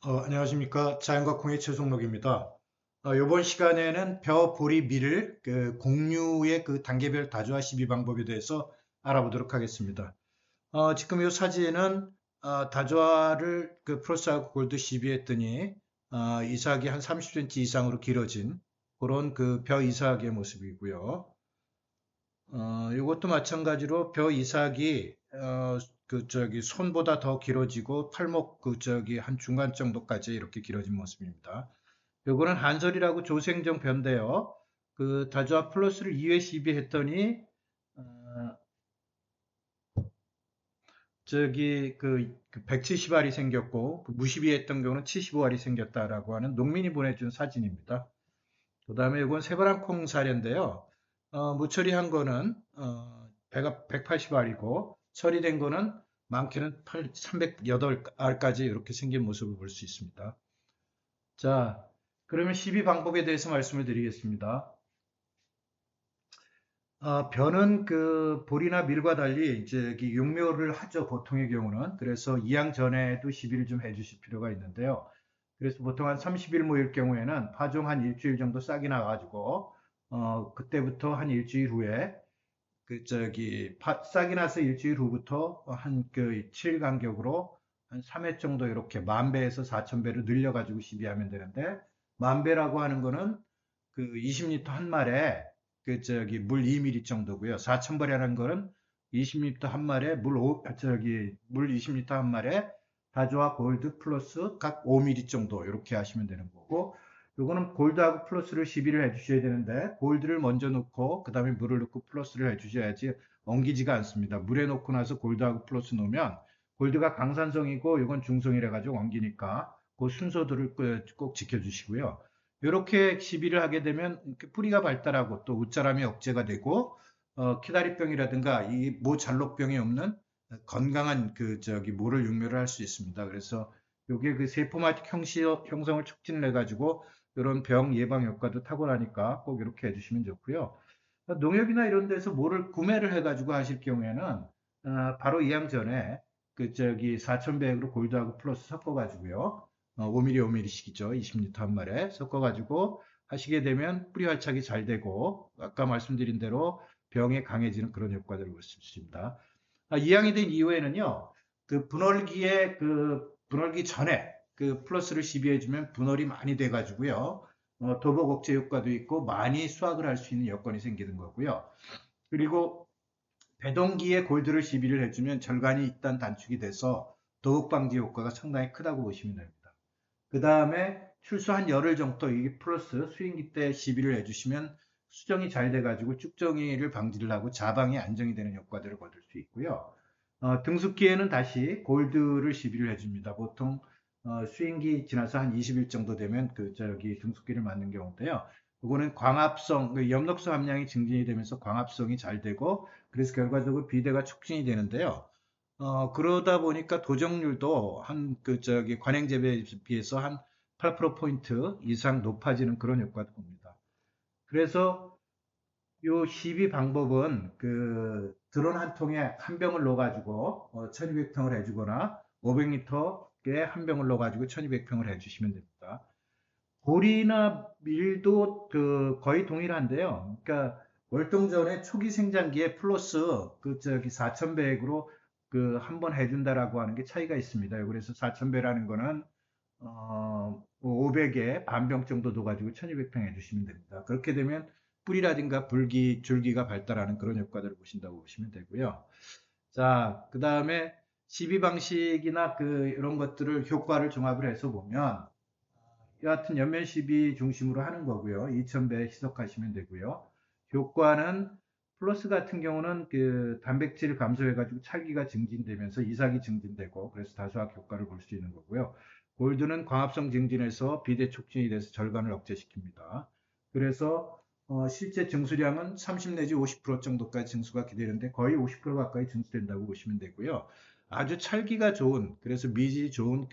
안녕하십니까. 자연과학공의 최종록입니다. 이번 시간에는 벼, 보리, 밀을 공유의 그 단계별 다조화 시비 방법에 대해서 알아보도록 하겠습니다. 지금 이 사진은 다조화를 플러스하고 골드 시비했더니 이삭이 한 30cm 이상으로 길어진 그런 벼 이삭의 모습이고요. 이것도 마찬가지로 벼 이삭이 손보다 더 길어지고 팔목 한 중간 정도까지 이렇게 길어진 모습입니다. 요거는 한솔이라고 조생정 벼인데요. 다조화 플러스를 2회 시비했더니 어, 170알이 생겼고 무시비했던 경우는 75알이 생겼다라고 하는 농민이 보내준 사진입니다. 그 다음에 이건 새바람콩 사례인데요. 무처리한 거는 배가 180알이고 처리된 거는 많게는 308알까지 이렇게 생긴 모습을 볼 수 있습니다. 자, 그러면 시비 방법에 대해서 말씀을 드리겠습니다. 벼는 보리나 밀과 달리 이제 육묘를 하죠, 보통의 경우는. 그래서 이양 전에도 시비를 좀 해주실 필요가 있는데요. 그래서 보통 한 30일 모일 경우에는 파종 한 일주일 정도 싹이 나가지고 그때부터 한 일주일 후에 싹이 나서 일주일 후부터 한 7일 간격으로 한 3회 정도 이렇게 10,000배에서 4,000배로 늘려가지고 시비하면 되는데, 10,000배라고 하는 거는 20리터 한 말에 물 2ml 정도고요. 4,000배라는 거는 20리터 한 말에 물 20리터 한 말에 다조와 골드 플러스 각 5ml 정도 이렇게 하시면 되는 거고, 요거는 골드하고 플러스를 시비를 해주셔야 되는데, 골드를 먼저 넣고 그 다음에 물을 넣고 플러스를 해주셔야지 엉기지가 않습니다. 물에 넣고 나서 골드하고 플러스 넣으면 골드가 강산성이고 이건 중성이라 가지고 엉기니까 그 순서들을 꼭 지켜주시고요. 이렇게 시비를 하게 되면 뿌리가 발달하고 또 웃자람이 억제가 되고 키다리병이라든가 이 모잘록병이 없는 건강한 모를 육묘를 할 수 있습니다. 그래서 요게 세포마틱 형성을 촉진을 해가지고 이런 병 예방 효과도 탁월하니까 꼭 이렇게 해주시면 좋고요. 농협이나 이런 데서 뭐를 구매를 해가지고 하실 경우에는 바로 이양 전에 4,000배eg으로 골드하고 플러스 섞어가지고요. 5mm, 5mm씩이죠. 20리터 한 말에 섞어가지고 하시게 되면 뿌리 활착이 잘 되고 아까 말씀드린 대로 병에 강해지는 그런 효과들을 볼 수 있습니다. 이양이 된 이후에는요. 분월기 전에 플러스를 시비해주면 분월이 많이 돼가지고요. 도복 억제 효과도 있고 많이 수확을 할 수 있는 여건이 생기는 거고요. 그리고 배동기에 골드를 시비를 해주면 절간이 일단 단축이 돼서 도복 방지 효과가 상당히 크다고 보시면 됩니다. 그 다음에 출수 한 열흘 정도 이게 플러스 수인기 때 시비를 해주시면 수정이 잘 돼가지고 쭉정이를 방지를 하고 자방이 안정이 되는 효과들을 거둘 수 있고요. 등숙기에는 다시 골드를 시비를 해줍니다. 보통 수인기 지나서 한 20일 정도 되면 등숙기를 맞는 경우인데요. 이거는 광합성, 엽록소 함량이 증진이 되면서 광합성이 잘 되고 그래서 결과적으로 비대가 촉진이 되는데요. 그러다 보니까 도정률도 관행재배에 비해서 한 8%포인트 이상 높아지는 그런 효과도 봅니다. 그래서 요 시비 방법은 드론 한 통에 한 병을 넣어가지고 1200평을 해주거나 500리터에 한 병을 넣어가지고 1200평을 해주시면 됩니다. 보리나 밀도 거의 동일한데요. 그러니까 월동전의 초기 생장기에 플러스 4,000배eg으로 한 번 해준다라고 하는 게 차이가 있습니다. 그래서 4,000배라는 거는 500에 반병 정도 넣어가지고 1200평 해주시면 됩니다. 그렇게 되면 뿌리라든가 줄기가 발달하는 그런 효과들을 보신다고 보시면 되고요. 자, 그 다음에 시비 방식이나 이런 것들을 효과를 종합을 해서 보면 여하튼 연면 시비 중심으로 하는 거고요. 2000배 희석하시면 되고요. 효과는 플러스 같은 경우는 단백질 감소해가지고 찰기가 증진되면서 이삭이 증진되고 그래서 다수학 효과를 볼 수 있는 거고요. 골드는 광합성 증진해서 비대 촉진이 돼서 절간을 억제시킵니다. 그래서 실제 증수량은 30 내지 50% 정도까지 증수가 기대되는데 거의 50% 가까이 증수된다고 보시면 되고요. 아주 찰기가 좋은 그래서 미질이 좋은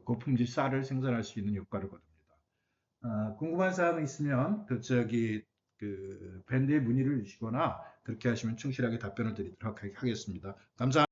고품질 쌀을 생산할 수 있는 효과를 거둡니다. 궁금한 사항이 있으면 밴드에 문의를 주시거나 그렇게 하시면 충실하게 답변을 드리도록 하겠습니다. 감사합니다.